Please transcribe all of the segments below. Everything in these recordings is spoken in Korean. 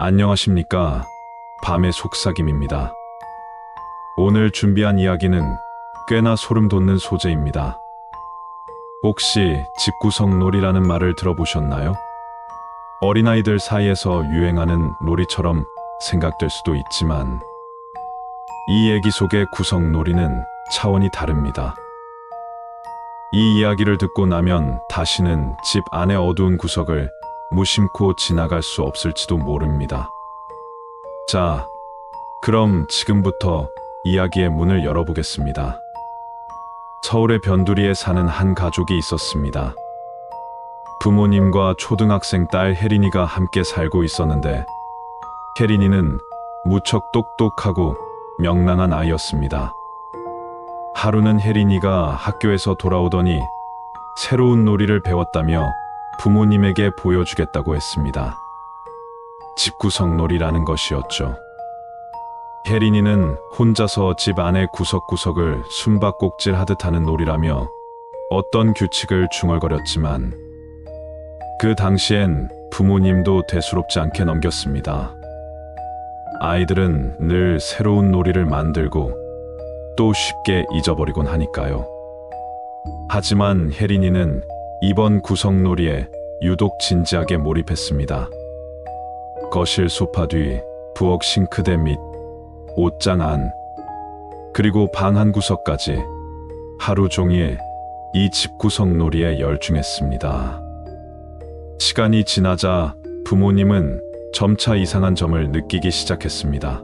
안녕하십니까. 밤의 속삭임입니다. 오늘 준비한 이야기는 꽤나 소름 돋는 소재입니다. 혹시 집구석 놀이라는 말을 들어보셨나요? 어린아이들 사이에서 유행하는 놀이처럼 생각될 수도 있지만 이 얘기 속의 구석놀이는 차원이 다릅니다. 이 이야기를 듣고 나면 다시는 집 안의 어두운 구석을 무심코 지나갈 수 없을지도 모릅니다. 자, 그럼 지금부터 이야기의 문을 열어보겠습니다. 서울의 변두리에 사는 한 가족이 있었습니다. 부모님과 초등학생 딸 혜린이가 함께 살고 있었는데 혜린이는 무척 똑똑하고 명랑한 아이였습니다. 하루는 혜린이가 학교에서 돌아오더니 새로운 놀이를 배웠다며 부모님에게 보여주겠다고 했습니다. 집구석 놀이라는 것이었죠. 혜린이는 혼자서 집 안의 구석구석을 숨바꼭질 하듯 하는 놀이라며 어떤 규칙을 중얼거렸지만 그 당시엔 부모님도 대수롭지 않게 넘겼습니다. 아이들은 늘 새로운 놀이를 만들고 또 쉽게 잊어버리곤 하니까요. 하지만 혜린이는 이번 구석놀이에 유독 진지하게 몰입했습니다. 거실 소파 뒤, 부엌 싱크대 밑, 옷장 안, 그리고 방 한 구석까지 하루 종일 이 집구석놀이에 열중했습니다. 시간이 지나자 부모님은 점차 이상한 점을 느끼기 시작했습니다.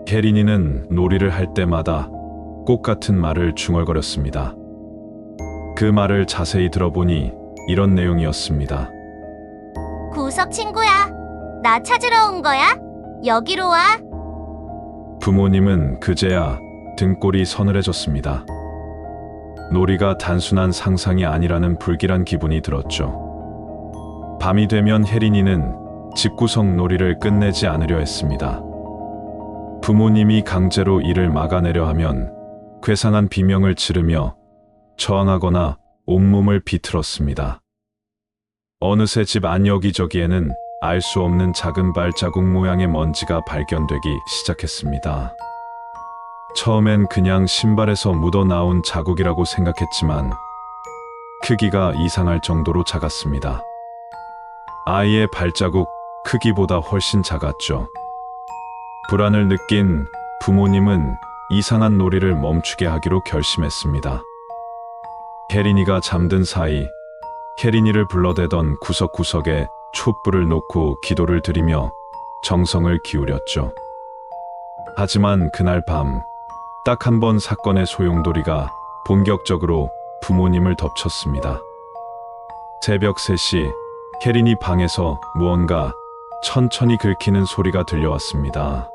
혜린이는 놀이를 할 때마다 꼭 같은 말을 중얼거렸습니다. 그 말을 자세히 들어보니 이런 내용이었습니다. 구석 친구야, 나 찾으러 온 거야? 여기로 와. 부모님은 그제야 등골이 서늘해졌습니다. 놀이가 단순한 상상이 아니라는 불길한 기분이 들었죠. 밤이 되면 혜린이는 집구석 놀이를 끝내지 않으려 했습니다. 부모님이 강제로 이를 막아내려 하면 괴상한 비명을 지르며 저항하거나 온몸을 비틀었습니다. 어느새 집 안 여기저기에는 알 수 없는 작은 발자국 모양의 먼지가 발견되기 시작했습니다. 처음엔 그냥 신발에서 묻어나온 자국이라고 생각했지만 크기가 이상할 정도로 작았습니다. 아이의 발자국 크기보다 훨씬 작았죠. 불안을 느낀 부모님은 이상한 놀이를 멈추게 하기로 결심했습니다. 혜린이가 잠든 사이 혜린이를 불러대던 구석구석에 촛불을 놓고 기도를 드리며 정성을 기울였죠. 하지만 그날 밤 딱 한 번 사건의 소용돌이가 본격적으로 부모님을 덮쳤습니다. 새벽 3시 혜린이 방에서 무언가 천천히 긁히는 소리가 들려왔습니다.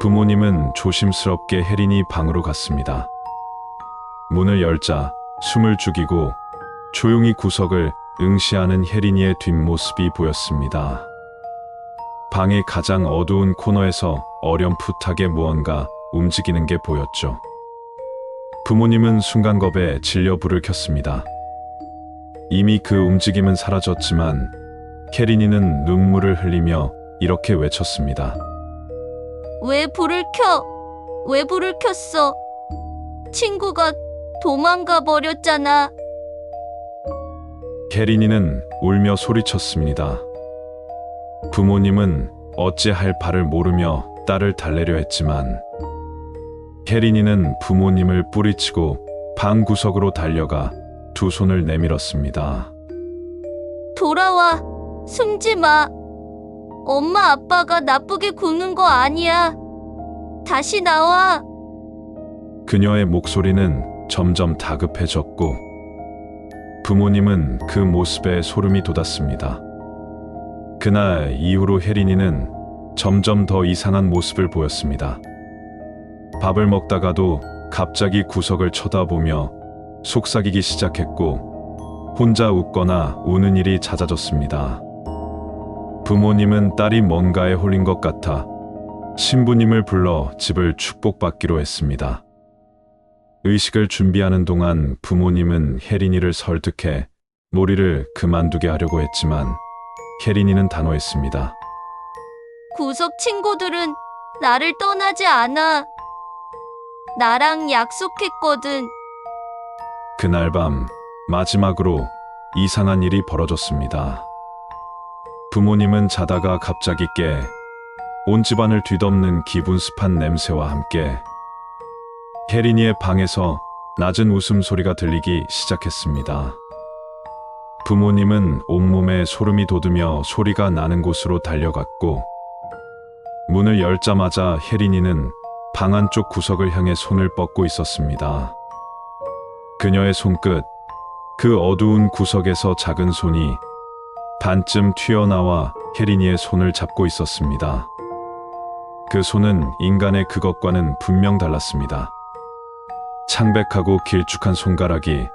부모님은 조심스럽게 혜린이 방으로 갔습니다. 문을 열자 숨을 죽이고 조용히 구석을 응시하는 혜린이의 뒷모습이 보였습니다. 방의 가장 어두운 코너에서 어렴풋하게 무언가 움직이는 게 보였죠. 부모님은 순간 겁에 질려 불을 켰습니다. 이미 그 움직임은 사라졌지만 혜린이는 눈물을 흘리며 이렇게 외쳤습니다. 왜 불을 켜? 왜 불을 켰어? 친구가 도망가 버렸잖아. 혜린이는 울며 소리쳤습니다. 부모님은 어찌할 바를 모르며 딸을 달래려 했지만 혜린이는 부모님을 뿌리치고 방 구석으로 달려가 두 손을 내밀었습니다. 돌아와. 숨지 마. 엄마 아빠가 나쁘게 구는 거 아니야. 다시 나와. 그녀의 목소리는 점점 다급해졌고 부모님은 그 모습에 소름이 돋았습니다. 그날 이후로 혜린이는 점점 더 이상한 모습을 보였습니다. 밥을 먹다가도 갑자기 구석을 쳐다보며 속삭이기 시작했고 혼자 웃거나 우는 일이 잦아졌습니다. 부모님은 딸이 뭔가에 홀린 것 같아 신부님을 불러 집을 축복받기로 했습니다. 의식을 준비하는 동안 부모님은 혜린이를 설득해 놀이를 그만두게 하려고 했지만 혜린이는 단호했습니다. 구석 친구들은 나를 떠나지 않아. 나랑 약속했거든. 그날 밤 마지막으로 이상한 일이 벌어졌습니다. 부모님은 자다가 갑자기 깨 온 집안을 뒤덮는 기분 습한 냄새와 함께 혜린이의 방에서 낮은 웃음소리가 들리기 시작했습니다. 부모님은 온몸에 소름이 돋으며 소리가 나는 곳으로 달려갔고 문을 열자마자 혜린이는 방 안쪽 구석을 향해 손을 뻗고 있었습니다. 그녀의 손끝, 그 어두운 구석에서 작은 손이 반쯤 튀어나와 혜린이의 손을 잡고 있었습니다. 그 손은 인간의 그것과는 분명 달랐습니다. 창백하고 길쭉한 손가락이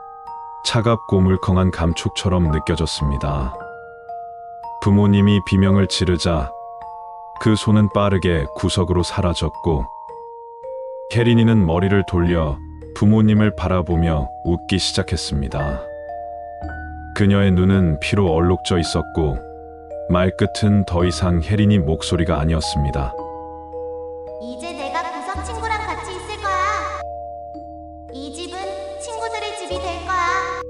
차갑고 물컹한 감촉처럼 느껴졌습니다. 부모님이 비명을 지르자 그 손은 빠르게 구석으로 사라졌고 혜린이는 머리를 돌려 부모님을 바라보며 웃기 시작했습니다. 그녀의 눈은 피로 얼룩져 있었고 말끝은 더 이상 혜린이 목소리가 아니었습니다. 이제 내가 구석 친구랑 같이 있을 거야. 이 집은 친구들의 집이 될 거야.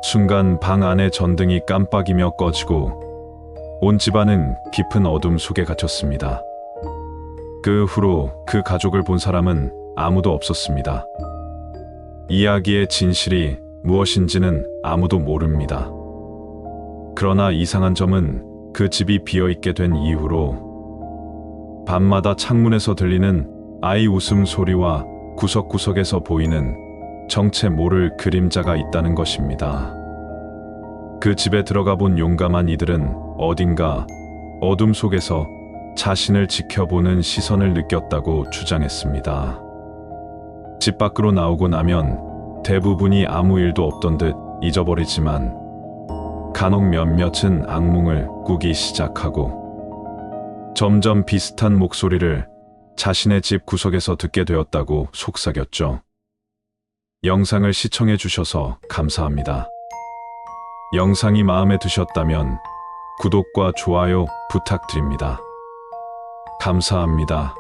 순간 방 안의 전등이 깜빡이며 꺼지고 온 집안은 깊은 어둠 속에 갇혔습니다. 그 후로 그 가족을 본 사람은 아무도 없었습니다. 이야기의 진실이 무엇인지는 아무도 모릅니다. 그러나 이상한 점은 그 집이 비어있게 된 이후로 밤마다 창문에서 들리는 아이 웃음소리와 구석구석에서 보이는 정체 모를 그림자가 있다는 것입니다. 그 집에 들어가 본 용감한 이들은 어딘가 어둠 속에서 자신을 지켜보는 시선을 느꼈다고 주장했습니다. 집 밖으로 나오고 나면 대부분이 아무 일도 없던 듯 잊어버리지만 간혹 몇몇은 악몽을 꾸기 시작하고 점점 비슷한 목소리를 자신의 집 구석에서 듣게 되었다고 속삭였죠. 영상을 시청해 주셔서 감사합니다. 영상이 마음에 드셨다면 구독과 좋아요 부탁드립니다. 감사합니다.